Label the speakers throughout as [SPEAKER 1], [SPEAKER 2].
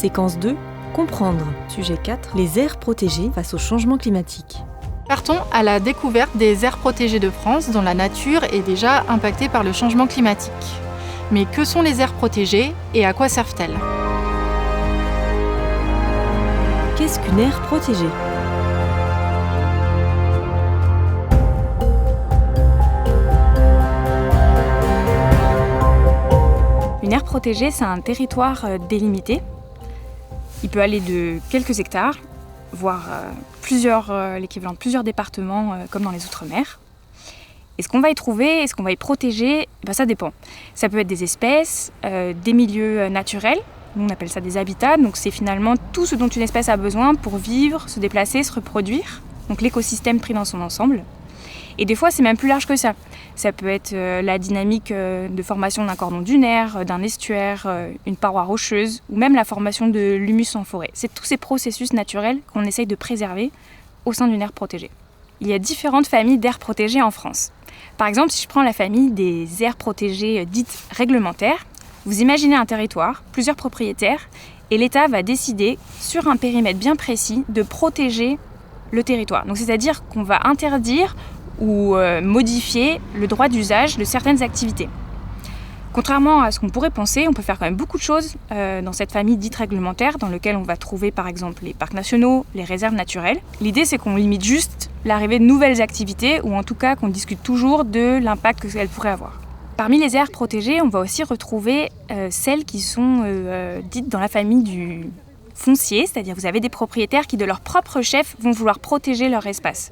[SPEAKER 1] Séquence 2, comprendre. Sujet 4, les aires protégées face au changement climatique.
[SPEAKER 2] Partons à la découverte des aires protégées de France dont la nature est déjà impactée par le changement climatique. Mais que sont les aires protégées et à quoi servent-elles ?
[SPEAKER 1] Qu'est-ce qu'une aire protégée ?
[SPEAKER 3] Une aire protégée, c'est un territoire délimité. Il peut aller de quelques hectares, voire l'équivalent de plusieurs départements, comme dans les Outre-mer. Et ce qu'on va y trouver et ce qu'on va y protéger, ça dépend. Ça peut être des espèces, des milieux naturels, nous on appelle ça des habitats, donc c'est finalement tout ce dont une espèce a besoin pour vivre, se déplacer, se reproduire, donc l'écosystème pris dans son ensemble. Et des fois c'est même plus large que ça. Ça peut être la dynamique de formation d'un cordon dunaire, d'un estuaire, une paroi rocheuse, ou même la formation de l'humus en forêt. C'est tous ces processus naturels qu'on essaye de préserver au sein d'une aire protégée. Il y a différentes familles d'aires protégées en France. Par exemple, si je prends la famille des aires protégées dites réglementaires, vous imaginez un territoire, plusieurs propriétaires, et l'État va décider, sur un périmètre bien précis, de protéger le territoire. Donc, c'est-à-dire qu'on va interdire ou modifier le droit d'usage de certaines activités. Contrairement à ce qu'on pourrait penser, on peut faire quand même beaucoup de choses dans cette famille dite réglementaire, dans laquelle on va trouver par exemple les parcs nationaux, les réserves naturelles. L'idée c'est qu'on limite juste l'arrivée de nouvelles activités, ou en tout cas qu'on discute toujours de l'impact qu'elles pourraient avoir. Parmi les aires protégées, on va aussi retrouver celles qui sont dites dans la famille du foncier, c'est-à-dire vous avez des propriétaires qui de leur propre chef vont vouloir protéger leur espace.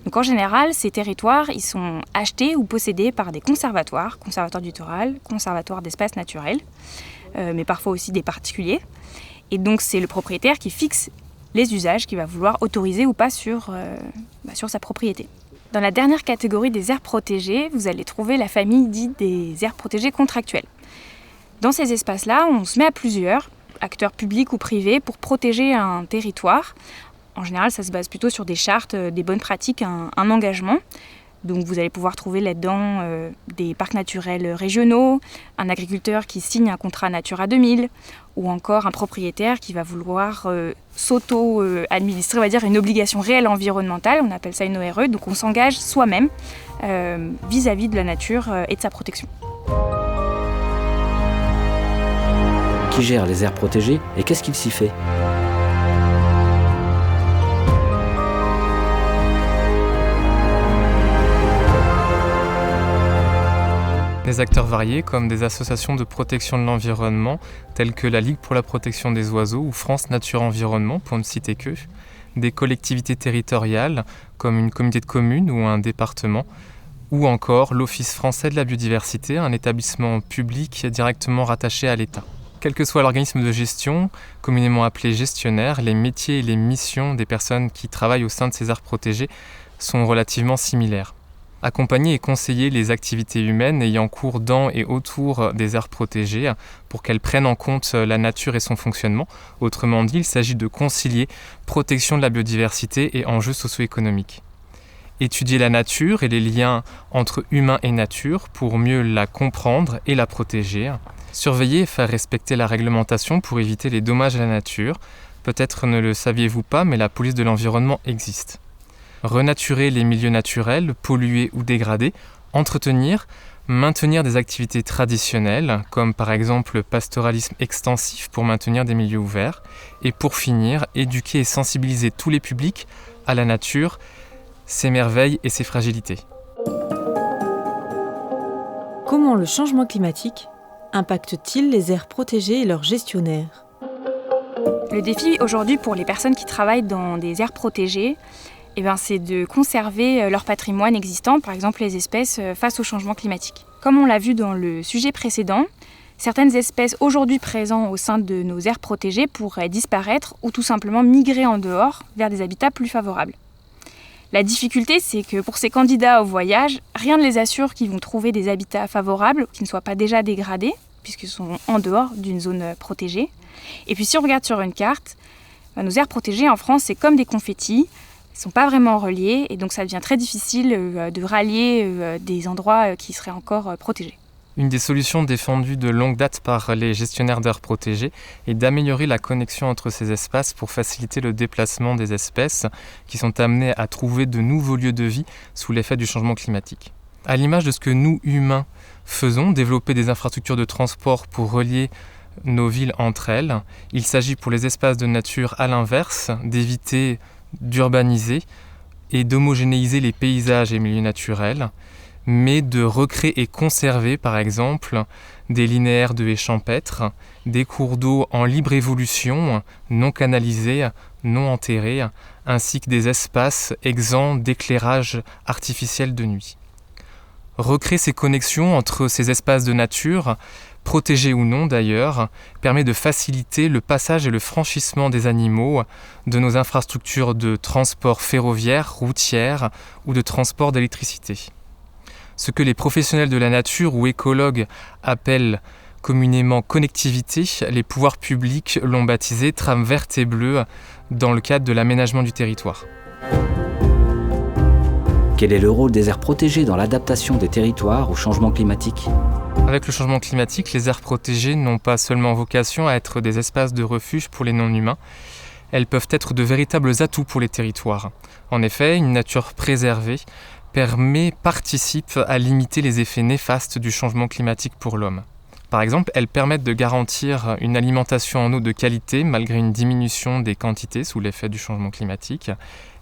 [SPEAKER 3] Donc en général, ces territoires, ils sont achetés ou possédés par des conservatoires du littoral, conservatoires d'espaces naturels, mais parfois aussi des particuliers. Et donc c'est le propriétaire qui fixe les usages qu'il va vouloir autoriser ou pas sur sa propriété. Dans la dernière catégorie des aires protégées, vous allez trouver la famille dite des aires protégées contractuelles. Dans ces espaces-là, on se met à plusieurs, acteurs publics ou privés, pour protéger un territoire. En général, ça se base plutôt sur des chartes, des bonnes pratiques, un engagement. Donc vous allez pouvoir trouver là-dedans des parcs naturels régionaux, un agriculteur qui signe un contrat Natura 2000, ou encore un propriétaire qui va vouloir s'auto-administrer, on va dire, une obligation réelle environnementale, on appelle ça une ORE, donc on s'engage soi-même vis-à-vis de la nature et de sa protection.
[SPEAKER 4] Qui gère les aires protégées et qu'est-ce qu'il s'y fait ?
[SPEAKER 5] Des acteurs variés comme des associations de protection de l'environnement telles que la Ligue pour la protection des oiseaux ou France Nature Environnement pour ne citer que, des collectivités territoriales comme une communauté de communes ou un département, ou encore l'Office français de la biodiversité, un établissement public directement rattaché à l'État. Quel que soit l'organisme de gestion, communément appelé gestionnaire, les métiers et les missions des personnes qui travaillent au sein de ces aires protégées sont relativement similaires. Accompagner et conseiller les activités humaines ayant cours dans et autour des aires protégées pour qu'elles prennent en compte la nature et son fonctionnement. Autrement dit, il s'agit de concilier protection de la biodiversité et enjeux socio-économiques. Étudier la nature et les liens entre humain et nature pour mieux la comprendre et la protéger. Surveiller et faire respecter la réglementation pour éviter les dommages à la nature. Peut-être ne le saviez-vous pas, mais la police de l'environnement existe. Renaturer les milieux naturels, pollués ou dégradés, entretenir, maintenir des activités traditionnelles, comme par exemple le pastoralisme extensif pour maintenir des milieux ouverts, et pour finir, éduquer et sensibiliser tous les publics à la nature, ses merveilles et ses fragilités.
[SPEAKER 1] Comment le changement climatique impacte-t-il les aires protégées et leurs gestionnaires ?
[SPEAKER 3] Le défi aujourd'hui pour les personnes qui travaillent dans des aires protégées, c'est de conserver leur patrimoine existant, par exemple les espèces, face au changement climatique. Comme on l'a vu dans le sujet précédent, certaines espèces aujourd'hui présentes au sein de nos aires protégées pourraient disparaître ou tout simplement migrer en dehors vers des habitats plus favorables. La difficulté, c'est que pour ces candidats au voyage, rien ne les assure qu'ils vont trouver des habitats favorables qui ne soient pas déjà dégradés, puisqu'ils sont en dehors d'une zone protégée. Et puis si on regarde sur une carte, nos aires protégées en France, c'est comme des confettis. Ils ne sont pas vraiment reliés et donc ça devient très difficile de rallier des endroits qui seraient encore protégés.
[SPEAKER 5] Une des solutions défendues de longue date par les gestionnaires d'aires protégées est d'améliorer la connexion entre ces espaces pour faciliter le déplacement des espèces qui sont amenées à trouver de nouveaux lieux de vie sous l'effet du changement climatique. À l'image de ce que nous, humains, faisons, développer des infrastructures de transport pour relier nos villes entre elles, il s'agit pour les espaces de nature, à l'inverse, d'éviter d'urbaniser et d'homogénéiser les paysages et milieux naturels, mais de recréer et conserver, par exemple, des linéaires de haies champêtres, des cours d'eau en libre évolution, non canalisés, non enterrés, ainsi que des espaces exempts d'éclairage artificiel de nuit. Recréer ces connexions entre ces espaces de nature, protégés ou non d'ailleurs, permet de faciliter le passage et le franchissement des animaux de nos infrastructures de transport ferroviaire, routière ou de transport d'électricité. Ce que les professionnels de la nature ou écologues appellent communément connectivité, les pouvoirs publics l'ont baptisé trame verte et bleue dans le cadre de l'aménagement du territoire.
[SPEAKER 4] Quel est le rôle des aires protégées dans l'adaptation des territoires au changement climatique ?
[SPEAKER 5] Avec le changement climatique, les aires protégées n'ont pas seulement vocation à être des espaces de refuge pour les non-humains, elles peuvent être de véritables atouts pour les territoires. En effet, une nature préservée participe à limiter les effets néfastes du changement climatique pour l'homme. Par exemple, elles permettent de garantir une alimentation en eau de qualité malgré une diminution des quantités sous l'effet du changement climatique.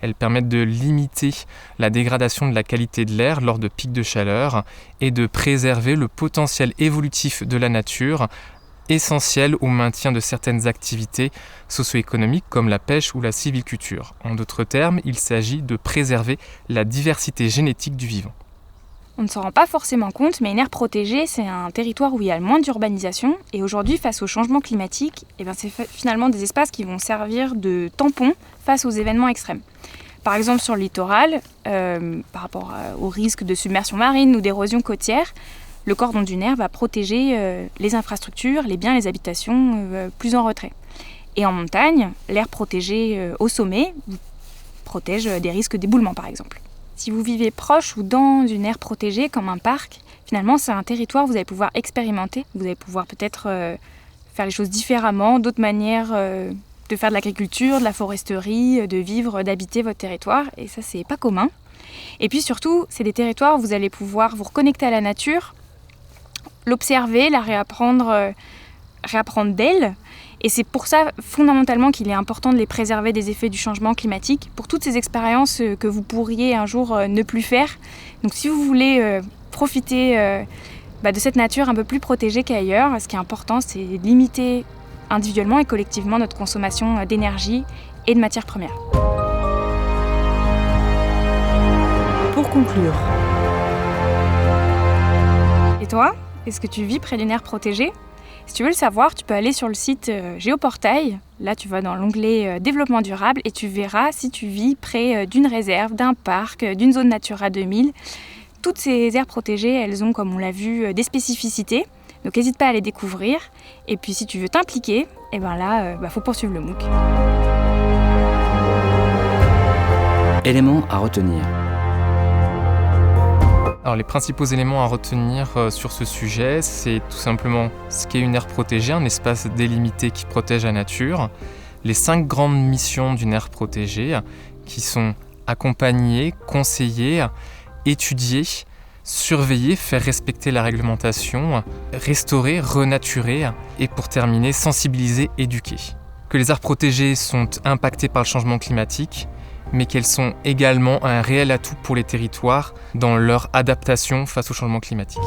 [SPEAKER 5] Elles permettent de limiter la dégradation de la qualité de l'air lors de pics de chaleur et de préserver le potentiel évolutif de la nature, essentiel au maintien de certaines activités socio-économiques comme la pêche ou la sylviculture. En d'autres termes, il s'agit de préserver la diversité génétique du vivant.
[SPEAKER 3] On ne s'en rend pas forcément compte, mais une aire protégée, c'est un territoire où il y a le moins d'urbanisation. Et aujourd'hui, face au changement climatique, c'est finalement des espaces qui vont servir de tampon face aux événements extrêmes. Par exemple, sur le littoral, par rapport au risque de submersion marine ou d'érosion côtière, le cordon dunaire va protéger les infrastructures, les biens, les habitations plus en retrait. Et en montagne, l'aire protégée au sommet protège des risques d'éboulement, par exemple. Si vous vivez proche ou dans une aire protégée, comme un parc, finalement, c'est un territoire où vous allez pouvoir expérimenter. Vous allez pouvoir peut-être faire les choses différemment, d'autres manières de faire de l'agriculture, de la foresterie, de vivre, d'habiter votre territoire. Et ça, c'est pas commun. Et puis surtout, c'est des territoires où vous allez pouvoir vous reconnecter à la nature, l'observer, la réapprendre d'elle. Et c'est pour ça, fondamentalement, qu'il est important de les préserver des effets du changement climatique, pour toutes ces expériences que vous pourriez un jour ne plus faire. Donc si vous voulez profiter de cette nature un peu plus protégée qu'ailleurs, ce qui est important, c'est de limiter individuellement et collectivement notre consommation d'énergie et de matières premières.
[SPEAKER 1] Pour conclure.
[SPEAKER 3] Et toi, est-ce que tu vis près d'une aire protégée ? Si tu veux le savoir, tu peux aller sur le site Géoportail. Là, tu vas dans l'onglet Développement durable et tu verras si tu vis près d'une réserve, d'un parc, d'une zone Natura 2000. Toutes ces aires protégées, elles ont, comme on l'a vu, des spécificités. Donc n'hésite pas à les découvrir. Et puis si tu veux t'impliquer, faut poursuivre le MOOC.
[SPEAKER 4] Éléments à retenir.
[SPEAKER 5] Alors, les principaux éléments à retenir sur ce sujet, c'est tout simplement ce qu'est une aire protégée, un espace délimité qui protège la nature, les 5 grandes missions d'une aire protégée qui sont accompagner, conseiller, étudier, surveiller, faire respecter la réglementation, restaurer, renaturer et pour terminer, sensibiliser, éduquer. Que les aires protégées sont impactées par le changement climatique, mais qu'elles sont également un réel atout pour les territoires dans leur adaptation face au changement climatique.